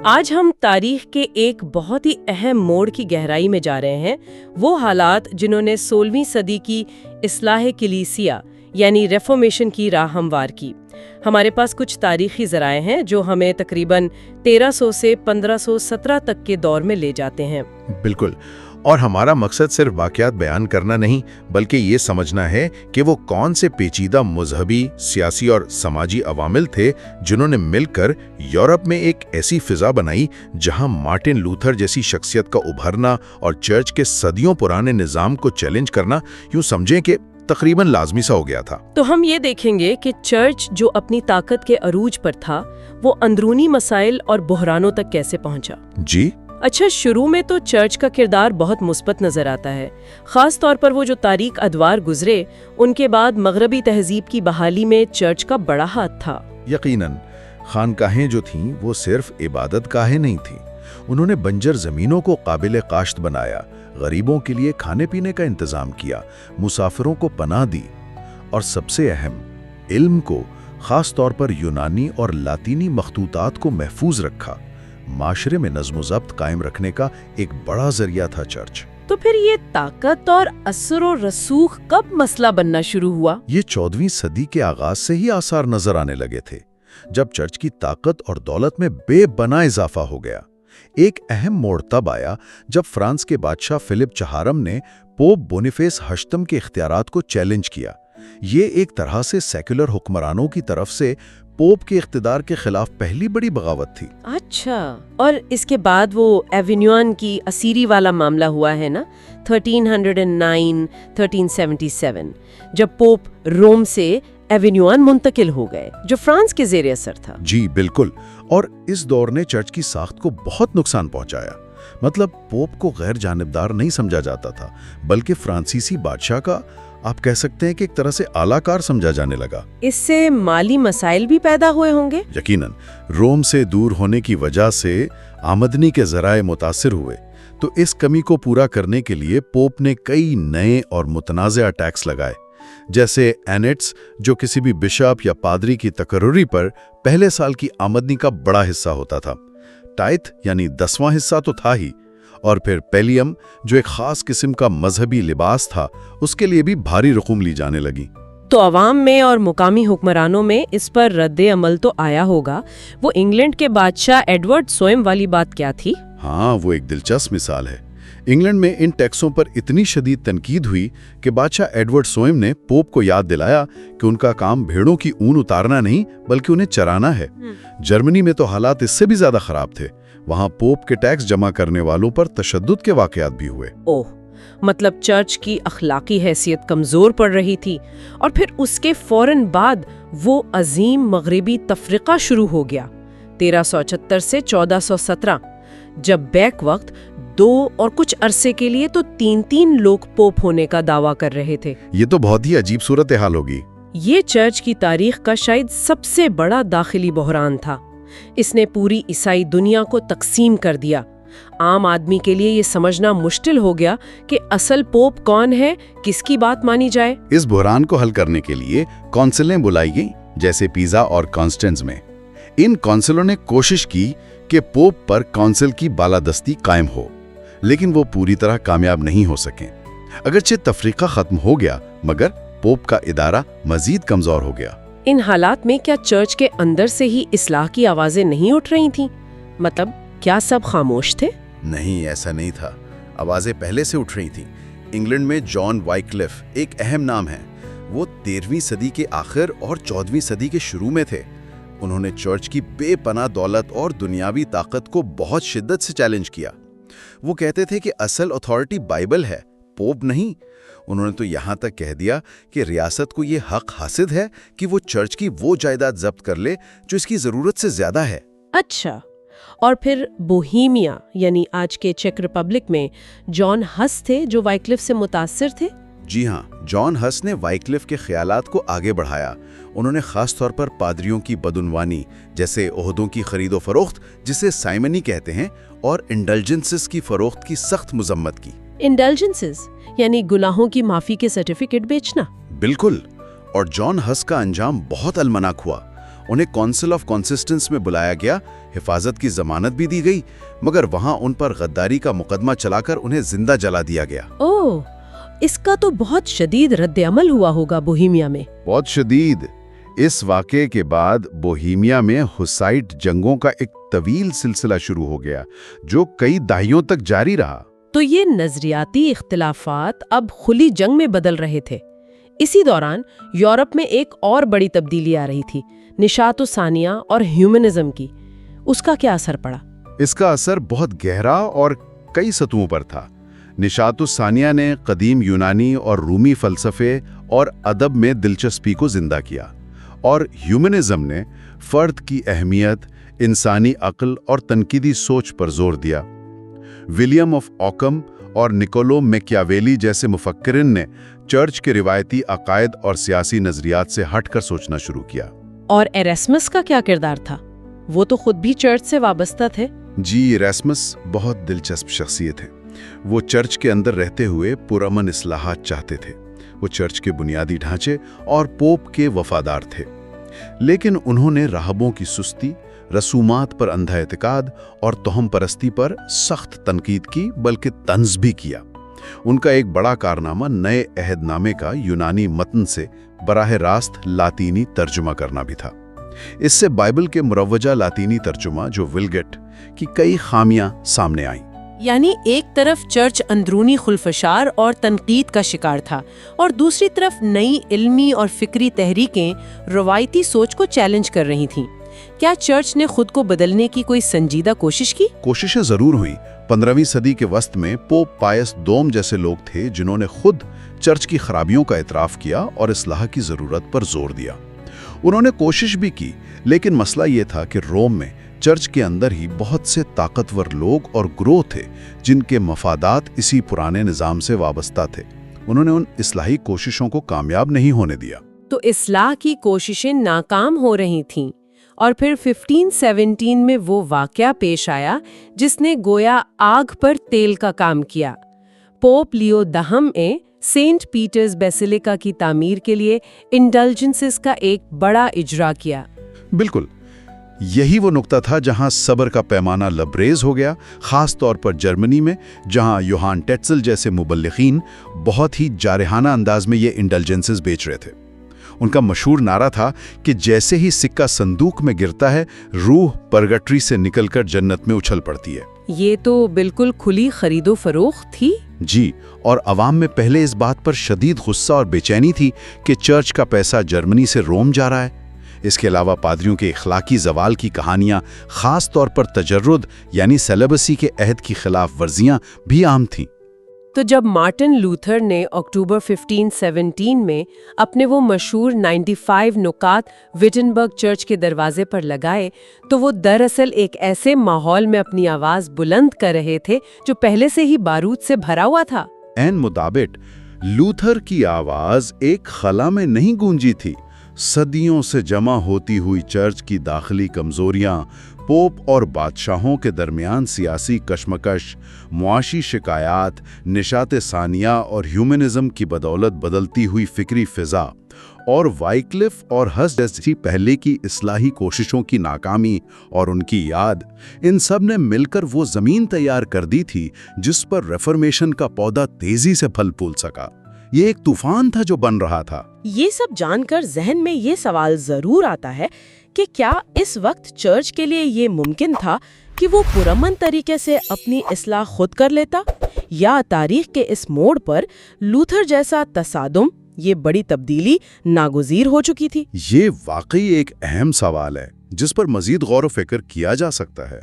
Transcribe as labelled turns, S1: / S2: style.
S1: آج ہم تاریخ کے ایک بہت ہی اہم موڑ کی گہرائی میں جا رہے ہیں، وہ حالات جنہوں نے 16ویں صدی کی اصلاح کلیسیا یعنی ریفارمیشن کی راہ ہموار کی۔ ہمارے پاس کچھ تاریخی ذرائع ہیں جو ہمیں تقریباً 1300 سے 1517 تک کے دور میں لے جاتے ہیں۔
S2: بالکل، اور ہمارا مقصد صرف واقعات بیان کرنا نہیں بلکہ یہ سمجھنا ہے کہ وہ کون سے پیچیدہ مذہبی، سیاسی اور سماجی عوامل تھے جنہوں نے مل کر یورپ میں ایک ایسی فضا بنائی جہاں مارٹن لوتھر جیسی شخصیت کا ابھرنا اور چرچ کے صدیوں پرانے نظام کو چیلنج کرنا یوں سمجھیں کہ تقریباً لازمی سا ہو گیا تھا۔
S1: تو ہم یہ دیکھیں گے کہ چرچ جو اپنی طاقت کے عروج پر تھا وہ اندرونی مسائل اور بحرانوں تک کیسے پہنچا۔
S2: جی
S1: اچھا، شروع میں تو چرچ کا کردار بہت مثبت نظر آتا ہے، خاص طور پر وہ جو تاریک ادوار گزرے ان کے بعد مغربی تہذیب کی بحالی میں چرچ کا بڑا ہاتھ تھا۔
S2: یقیناً خانقاہیں جو تھیں وہ صرف عبادت گاہیں نہیں تھیں، انہوں نے بنجر زمینوں کو قابل کاشت بنایا، غریبوں کے لیے کھانے پینے کا انتظام کیا، مسافروں کو پناہ دی، اور سب سے اہم، علم کو، خاص طور پر یونانی اور لاطینی مخطوطات کو محفوظ رکھا۔ معاشرے میں نظم و ضبط قائم رکھنے کا ایک بڑا ذریعہ تھا چرچ۔
S1: تو پھر یہ طاقت اور اثر و رسوخ کب مسئلہ بننا شروع ہوا؟
S2: یہ 14ویں صدی کے آغاز سے ہی آثار نظر آنے لگے تھے، جب چرچ کی طاقت اور دولت میں بے پناہ اضافہ ہو گیا۔ ایک اہم موڑ تب آیا جب فرانس کے بادشاہ فلپ چہارم نے پوپ بونیفیس ہشتم کے اختیارات کو چیلنج کیا۔ یہ ایک طرح سے سیکولر حکمرانوں کی طرف سے پوپ کے اقتدار کے خلاف پہلی بڑی بغاوت تھی۔
S1: اچھا، اور اس کے بعد وہ ایونیون کی اسیری والا معاملہ ہوا ہے نا، 1309 1377، جب پوپ روم سے ایونیون منتقل ہو گئے جو فرانس کے زیر اثر تھا۔
S2: جی بالکل، اور اس دور نے چرچ کی ساخت کو بہت نقصان پہنچایا۔ مطلب پوپ کو غیر جانبدار نہیں سمجھا جاتا تھا بلکہ فرانسیسی بادشاہ کا، آپ کہہ سکتے ہیں کہ ایک طرح سے اعلیٰ کار سمجھا جانے لگا۔
S1: اس سے مالی مسائل بھی پیدا ہوئے ہوں گے؟
S2: یقیناً، روم سے دور ہونے کی وجہ سے آمدنی کے ذرائع متاثر ہوئے، تو اس کمی کو پورا کرنے کے لیے پوپ نے کئی نئے اور متنازع ٹیکس لگائے، جیسے اینٹس، جو کسی بھی بشپ یا پادری کی تقرری پر پہلے سال کی آمدنی کا بڑا حصہ ہوتا تھا، ٹائتھ یعنی 10واں حصہ تو تھا ہی، اور پھر پیلیم جو ایک خاص قسم کا مذہبی لباس تھا، اس کے لیے بھی بھاری رقوم لی جانے لگی۔
S1: تو عوام میں اور مقامی حکمرانوں میں اس پر رد عمل تو آیا ہوگا۔ وہ انگلینڈ کے بادشاہ ایڈورڈ سوئم والی بات کیا تھی؟
S2: ہاں، وہ ایک دلچسپ مثال ہے۔ انگلینڈ میں ان ٹیکسوں پر اتنی شدید تنقید ہوئی کہ بادشاہ ایڈورڈ سوئم نے پوپ کو یاد دلایا کہ ان کا کام بھیڑوں کی اون اتارنا نہیں بلکہ انہیں چرانا ہے۔ جرمنی میں تو حالات اس سے بھی زیادہ خراب تھے، وہاں پوپ کے ٹیکس جمع کرنے والوں پر تشدد کے واقعات بھی ہوئے۔
S1: اوہ، مطلب چرچ کی اخلاقی حیثیت کمزور پڑ رہی تھی، اور پھر اس کے فوراً بعد وہ عظیم مغربی تفرقہ شروع ہو گیا 1376 سے 1417، جب بیک وقت 2 اور کچھ عرصے کے لیے تو 3 لوگ پوپ ہونے کا دعویٰ کر رہے تھے۔
S2: یہ تو بہت ہی عجیب صورتحال ہوگی۔
S1: یہ چرچ کی تاریخ کا شاید سب سے بڑا داخلی بحران تھا۔ اس نے پوری عیسائی دنیا کو تقسیم کر دیا۔ عام آدمی کے لیے یہ سمجھنا مشکل ہو گیا کہ اصل پوپ کون ہے، کس کی بات مانی جائے۔
S2: اس بحران کو حل کرنے کے لیے کونسلیں بلائی گئیں، جیسے پیزا اور کانسٹنز میں۔ ان کونسلوں نے کوشش کی کہ پوپ پر کونسل کی بالادستی قائم ہو، لیکن وہ پوری طرح کامیاب نہیں ہو سکیں۔ اگرچہ تفریقہ ختم ہو گیا، مگر پوپ کا ادارہ مزید کمزور ہو گیا۔
S1: ان حالات میں کیا چرچ کے اندر سے ہی اصلاح کی آوازیں نہیں اٹھ رہی تھیں؟ مطلب کیا سب خاموش تھے؟
S2: نہیں، ایسا نہیں تھا، آوازیں پہلے سے اٹھ رہی تھیں۔ انگلینڈ میں جان وائکلف ایک اہم نام ہے، وہ 13ویں صدی کے آخر اور 14ویں صدی کے شروع میں تھے۔ انہوں نے چرچ کی بے پناہ دولت اور دنیاوی طاقت کو بہت شدت سے چیلنج کیا۔ وہ کہتے تھے کہ اصل اتھارٹی بائبل ہے، پوپ نہیں۔ انہوں نے تو یہاں تک کہہ دیا کہ ریاست کو یہ حق حاصل ہے کہ وہ چرچ کی وہ جائیداد ضبط کر لے جو اس کی ضرورت سے زیادہ ہے۔
S1: اچھا، اور پھر بوہیمیا یعنی آج کے چیک ریپبلک میں جان ہس تھے جو وائکلف سے متاثر تھے؟
S2: جی ہاں، جان ہس نے وائکلف کے خیالات کو آگے بڑھایا۔ انہوں نے خاص طور پر پادریوں کی بدعنوانی، جیسے عہدوں کی خرید و فروخت جسے سائمنی کہتے ہیں، اور انڈلجنسز کی فروخت کی سخت مذمت کی۔
S1: انڈلجنسز یعنی گناہوں کی معافی کے سرٹیفکیٹ بیچنا؟
S2: بالکل، اور جان ہس کا انجام بہت المناک ہوا۔ انہیں کونسل آف کنسسٹنس میں بلایا گیا، حفاظت کی ضمانت بھی دی گئی، مگر وہاں ان پر غداری کا مقدمہ چلا کر انہیں زندہ جلا دیا گیا۔
S1: اوہ، اس کا تو بہت شدید رد عمل ہوا ہوگا بوہیمیا میں۔
S2: بہت شدید۔ اس واقعے کے بعد بوہیمیا میں ہسائٹ جنگوں کا ایک طویل سلسلہ شروع ہو گیا جو کئی دہائیوں تک جاری رہا۔
S1: تو یہ نظریاتی اختلافات اب کھلی جنگ میں بدل رہے تھے۔ اسی دوران یورپ میں ایک اور بڑی تبدیلی آ رہی تھی، نشاط الثانیہ اور ہیومنزم کی۔ اس کا کیا اثر پڑا؟
S2: اس کا اثر بہت گہرا اور کئی سطحوں پر تھا۔ نشاط الثانیہ نے قدیم یونانی اور رومی فلسفے اور ادب میں دلچسپی کو زندہ کیا، اور ہیومنزم نے فرد کی اہمیت، انسانی عقل اور تنقیدی سوچ پر زور دیا۔ ولیم آف اوکم اور نکولو میکیاویلی جیسے مفکرین نے چرچ کے روایتی عقائد اور سیاسی نظریات سے ہٹ کر سوچنا شروع کیا۔
S1: اور ایراسمس کا کیا کردار تھا؟ وہ تو خود بھی چرچ سے وابستہ تھے۔
S2: جی، ایراسمس بہت دلچسپ شخصیت ہے۔ وہ چرچ کے اندر رہتے ہوئے پرامن اصلاحات چاہتے تھے۔ وہ چرچ کے بنیادی ڈھانچے اور پوپ کے وفادار تھے، لیکن انہوں نے راہبوں کی سستی، رسومات پر اندھا اعتقاد اور توہم پرستی پر سخت تنقید کی، بلکہ طنز بھی کیا۔ ان کا ایک بڑا کارنامہ نئے عہد نامے کا یونانی متن سے براہ راست لاطینی ترجمہ کرنا بھی تھا۔ اس سے بائبل کے مروجہ لاطینی ترجمہ جو ولگٹ کی کئی خامیاں سامنے آئیں۔
S1: یعنی ایک طرف چرچ اندرونی خلفشار اور تنقید کا شکار تھا، اور دوسری طرف نئی علمی اور فکری تحریکیں روایتی سوچ کو چیلنج کر رہی تھیں۔ کیا چرچ نے خود کو بدلنے کی کوئی سنجیدہ کوشش کی؟
S2: کوششیں ضرور ہوئی۔ 15ویں صدی کے وسط میں پوپ پائس دوم جیسے لوگ تھے جنہوں نے خود چرچ کی خرابیوں کا اعتراف کیا اور اصلاح کی ضرورت پر زور دیا۔ انہوں نے کوشش بھی کی، لیکن مسئلہ یہ تھا کہ روم میں چرچ کے اندر ہی بہت سے طاقتور لوگ اور گروہ تھے جن کے مفادات اسی پرانے نظام سے وابستہ تھے۔ انہوں نے ان اصلاحی کوششوں کو کامیاب نہیں ہونے دیا۔
S1: تو اصلاح کی کوششیں ناکام ہو رہی تھیں، اور پھر 1517 میں وہ واقعہ پیش آیا جس نے گویا آگ پر تیل کا کام کیا۔ پوپ لیو دہم نے سینٹ پیٹرز بیسیلیکا کی تعمیر کے لیے انڈلجنسز کا ایک بڑا اجرا کیا۔
S2: بالکل، یہی وہ نقطہ تھا جہاں صبر کا پیمانہ لبریز ہو گیا، خاص طور پر جرمنی میں، جہاں یوہان ٹیٹزل جیسے مبلغین بہت ہی جارحانہ انداز میں یہ انڈلجنسز بیچ رہے تھے۔ ان کا مشہور نعرہ تھا کہ جیسے ہی سکہ صندوق میں گرتا ہے، روح پرگٹری سے نکل کر جنت میں اچھل پڑتی ہے۔
S1: یہ تو بالکل کھلی خرید و فروخت تھی۔
S2: جی، اور عوام میں پہلے اس بات پر شدید غصہ اور بے چینی تھی کہ چرچ کا پیسہ جرمنی سے روم جا رہا ہے۔ اس کے علاوہ پادریوں کے اخلاقی زوال کی کہانیاں، خاص طور پر تجرد یعنی سیلیبسی کے عہد کی خلاف ورزیاں بھی عام تھیں۔
S1: تو جب مارٹن لوتھر نے اکتوبر 1517 میں اپنے وہ مشہور 95 نکات وٹنبرگ چرچ کے دروازے پر لگائے، تو وہ دراصل ایک ایسے ماحول میں اپنی آواز بلند کر رہے تھے جو پہلے سے ہی بارود سے بھرا ہوا تھا۔
S2: عین مطابق لوتھر کی آواز ایک خلا میں نہیں گونجی تھی۔ صدیوں سے جمع ہوتی ہوئی چرچ کی داخلی کمزوریاں، پوپ اور بادشاہوں کے درمیان سیاسی کشمکش، معاشی شکایات، نشاط ثانیہ اور ہیومنزم کی بدولت بدلتی ہوئی فکری فضا، اور وائکلف اور ہس جیسی پہلے کی اصلاحی کوششوں کی ناکامی اور ان کی یاد، ان سب نے مل کر وہ زمین تیار کر دی تھی جس پر ریفارمیشن کا پودا تیزی سے پھل پھول سکا۔ یہ ایک طوفان تھا جو بن رہا تھا۔
S1: یہ سب جان کر ذہن میں یہ سوال ضرور آتا ہے کہ کیا اس وقت چرچ کے لیے یہ ممکن تھا کہ وہ پرامن طریقے سے اپنی اصلاح خود کر لیتا، یا تاریخ کے اس موڑ پر لوتھر جیسا تصادم، یہ بڑی تبدیلی ناگزیر ہو چکی تھی؟
S2: یہ واقعی ایک اہم سوال ہے جس پر مزید غور و فکر کیا جا سکتا ہے۔